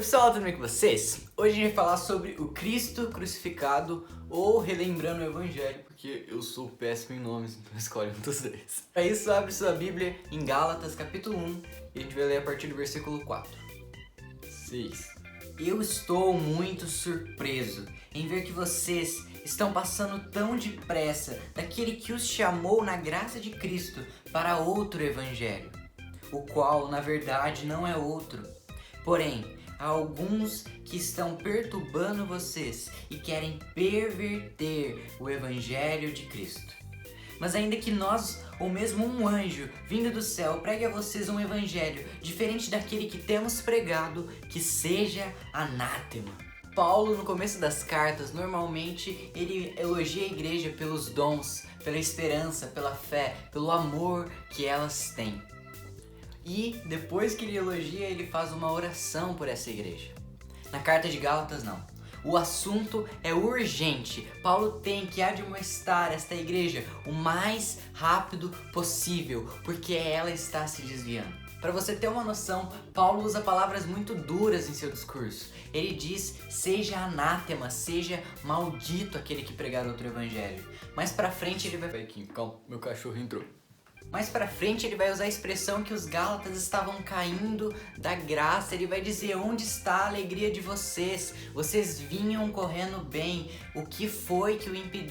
pessoal, tudo bem com vocês? Hoje a gente vai falar sobre o Cristo crucificado ou relembrando o Evangelho, porque eu sou péssimo em nomes, então escolhe um dos dois. Para isso, abre sua Bíblia em Gálatas capítulo 1 e a gente vai ler a partir do versículo 4. 6. Eu estou muito surpreso em ver que vocês estão passando tão depressa daquele que os chamou na graça de Cristo para outro Evangelho, o qual na verdade não é outro. Porém, há alguns que estão perturbando vocês e querem perverter o Evangelho de Cristo. Mas ainda que nós, ou mesmo um anjo vindo do céu, pregue a vocês um Evangelho diferente daquele que temos pregado, que seja anátema. Paulo, no começo das cartas, normalmente ele elogia a igreja pelos dons, pela esperança, pela fé, pelo amor que elas têm. E depois que ele elogia, ele faz uma oração por essa igreja. Na carta de Gálatas, não. O assunto é urgente. Paulo tem que admoestar esta igreja o mais rápido possível, porque ela está se desviando. Para você ter uma noção, Paulo usa palavras muito duras em seu discurso. Ele diz, seja anátema, seja maldito aquele que pregar outro evangelho. Mais pra frente ele vai... Calma, meu cachorro entrou. Mais pra frente ele vai usar a expressão que os Gálatas estavam caindo da graça. Ele vai dizer, onde está a alegria de vocês? Vocês vinham correndo bem. O que foi que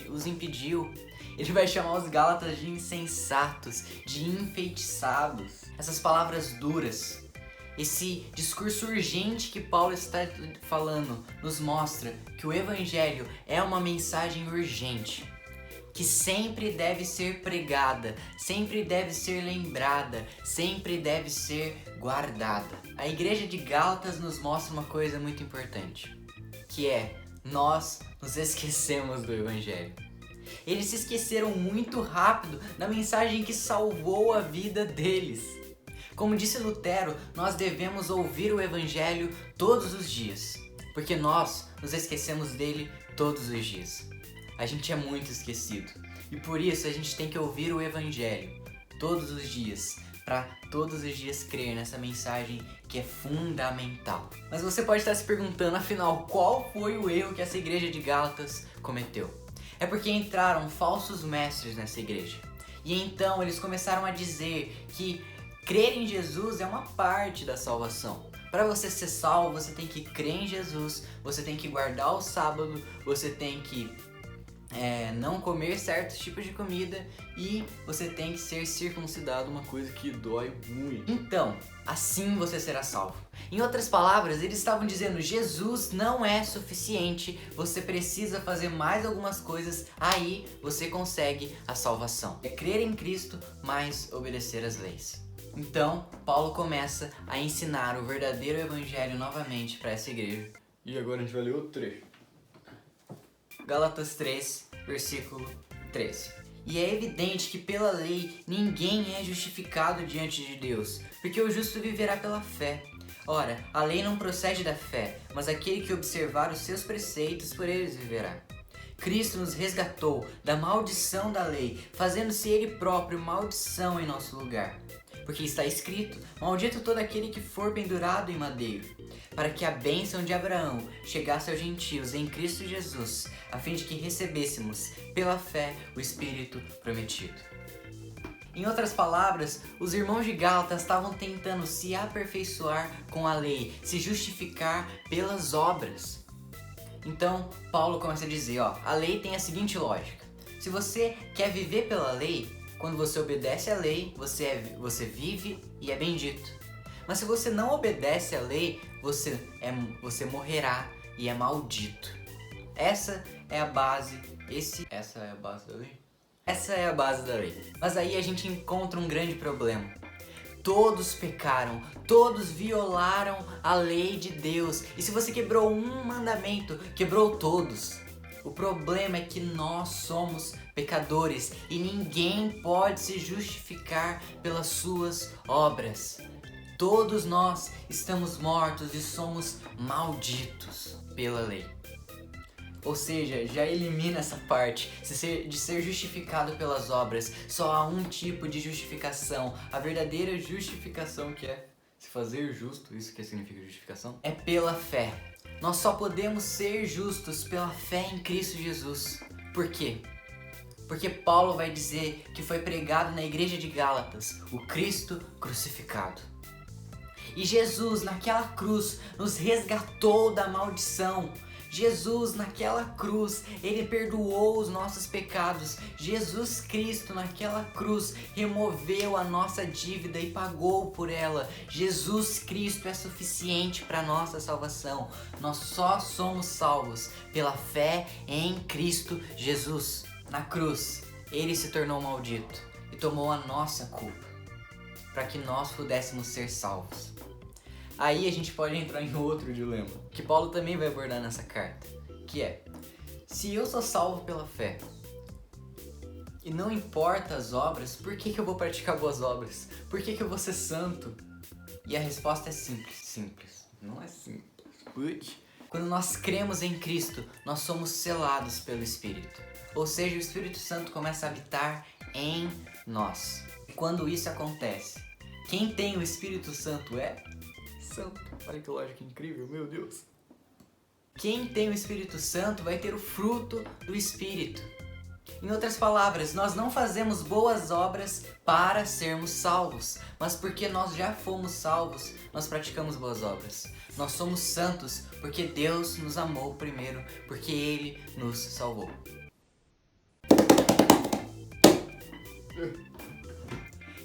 os impediu? Ele vai chamar os Gálatas de insensatos, de enfeitiçados. Essas palavras duras, esse discurso urgente que Paulo está falando, nos mostra que o Evangelho é uma mensagem urgente, que sempre deve ser pregada, sempre deve ser lembrada, sempre deve ser guardada. A igreja de Gálatas nos mostra uma coisa muito importante, que é, nós nos esquecemos do Evangelho. Eles se esqueceram muito rápido da mensagem que salvou a vida deles. Como disse Lutero, nós devemos ouvir o Evangelho todos os dias, porque nós nos esquecemos dele todos os dias. A gente é muito esquecido e por isso a gente tem que ouvir o Evangelho todos os dias, para todos os dias crer nessa mensagem que é fundamental. Mas você pode estar se perguntando, afinal, qual foi o erro que essa igreja de Gálatas cometeu? É porque entraram falsos mestres nessa igreja e então eles começaram a dizer que crer em Jesus é uma parte da salvação. Para você ser salvo, você tem que crer em Jesus, você tem que guardar o sábado, você tem que não comer certos tipos de comida e você tem que ser circuncidado, uma coisa que dói muito. Então, assim você será salvo. Em outras palavras, eles estavam dizendo, Jesus não é suficiente, você precisa fazer mais algumas coisas, aí você consegue a salvação. É crer em Cristo, mas obedecer às leis. Então, Paulo começa a ensinar o verdadeiro evangelho novamente para essa igreja. E agora a gente vai ler outro trecho. Gálatas 3, versículo 13. E é evidente que pela lei ninguém é justificado diante de Deus, porque o justo viverá pela fé. Ora, a lei não procede da fé, mas aquele que observar os seus preceitos, por eles viverá. Cristo nos resgatou da maldição da lei, fazendo-se ele próprio maldição em nosso lugar. Porque está escrito, maldito todo aquele que for pendurado em madeiro, para que a bênção de Abraão chegasse aos gentios em Cristo Jesus, a fim de que recebêssemos, pela fé, o Espírito prometido. Em outras palavras, os irmãos de Gálatas estavam tentando se aperfeiçoar com a lei, se justificar pelas obras. Então, Paulo começa a dizer, a lei tem a seguinte lógica. Se você quer viver pela lei, quando você obedece à lei, você vive e é bendito. Mas se você não obedece à lei, você morrerá e é maldito. Essa é a base da lei? Essa é a base da lei. Mas aí a gente encontra um grande problema. Todos pecaram, todos violaram a lei de Deus. E se você quebrou um mandamento, quebrou todos. O problema é que nós somos pecadores e ninguém pode se justificar pelas suas obras. Todos nós estamos mortos e somos malditos pela lei. Ou seja, já elimina essa parte de ser justificado pelas obras. Só há um tipo de justificação, a verdadeira justificação, que é Se fazer justo, isso que significa justificação, é pela fé. Nós só podemos ser justos pela fé em Cristo Jesus. Por quê? Porque Paulo vai dizer que foi pregado na igreja de Gálatas o Cristo crucificado. E Jesus naquela cruz nos resgatou da maldição. Jesus naquela cruz, Ele perdoou os nossos pecados. Jesus Cristo naquela cruz removeu a nossa dívida e pagou por ela. Jesus Cristo é suficiente para nossa salvação. Nós só somos salvos pela fé em Cristo Jesus. Na cruz, Ele se tornou maldito e tomou a nossa culpa para que nós pudéssemos ser salvos. Aí a gente pode entrar em outro dilema, que Paulo também vai abordar nessa carta, que é: se eu sou salvo pela fé e não importa as obras, por que eu vou praticar boas obras? Por que eu vou ser santo? E a resposta é simples. Não é simples. Quando nós cremos em Cristo, nós somos selados pelo Espírito. Ou seja, o Espírito Santo começa a habitar em nós. E quando isso acontece, quem tem o Espírito Santo é santo. Olha que lógica incrível, meu Deus. Quem tem o Espírito Santo vai ter o fruto do Espírito. Em outras palavras, nós não fazemos boas obras para sermos salvos, mas porque nós já fomos salvos, nós praticamos boas obras. Nós somos santos porque Deus nos amou primeiro, porque Ele nos salvou.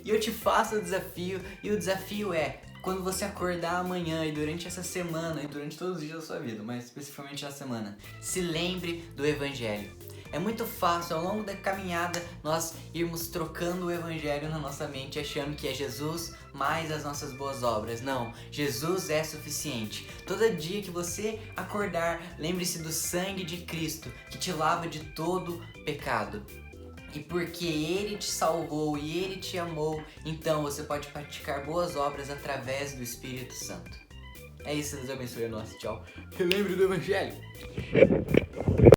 E eu te faço o desafio, e o desafio é: quando você acordar amanhã e durante essa semana e durante todos os dias da sua vida, mas especificamente na semana, se lembre do Evangelho. É muito fácil ao longo da caminhada nós irmos trocando o Evangelho na nossa mente, achando que é Jesus mais as nossas boas obras. Não, Jesus é suficiente. Todo dia que você acordar, lembre-se do sangue de Cristo que te lava de todo pecado. E porque Ele te salvou e Ele te amou, então você pode praticar boas obras através do Espírito Santo. É isso, Deus abençoe a nós. Tchau. Relembre do Evangelho.